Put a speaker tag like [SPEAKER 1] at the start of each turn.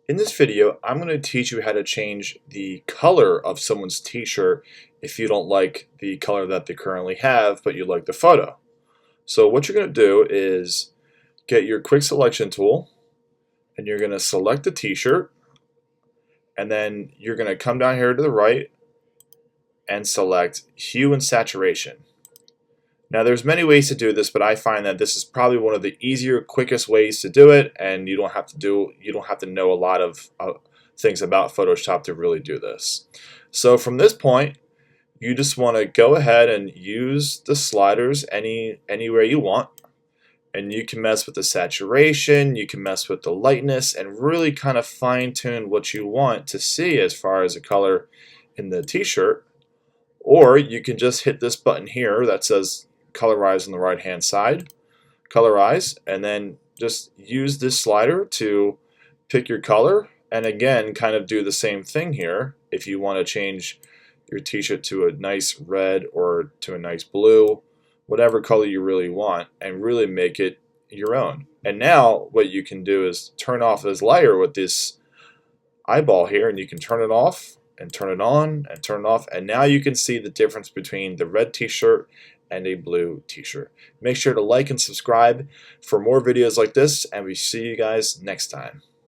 [SPEAKER 1] In this video, I'm going to teach you how to change the color of someone's t-shirt if you don't like the color that they currently have, but you like the photo. So what you're going to do is get your quick selection tool, and you're going to select the t-shirt, and then you're going to come down here to the right and select hue and saturation. Now there's many ways to do this, but I find that this is probably one of the easier, quickest ways to do it, and you don't have to know a lot of things about Photoshop to really do this. So from this point, you just want to go ahead and use the sliders anywhere you want, and you can mess with the saturation, you can mess with the lightness, and really kind of fine-tune what you want to see as far as the color in the t-shirt. Or you can just hit this button here that says colorize on the right hand side, colorize, and then just use this slider to pick your color, and again kind of do the same thing here if you want to change your t-shirt to a nice red or to a nice blue, whatever color you really want, and really make it your own. And now what you can do is turn off this layer with this eyeball here, and you can turn it off and turn it on and turn it off, and now you can see the difference between the red t-shirt and a blue t-shirt. Make sure to like and subscribe for more videos like this, and we see you guys next time.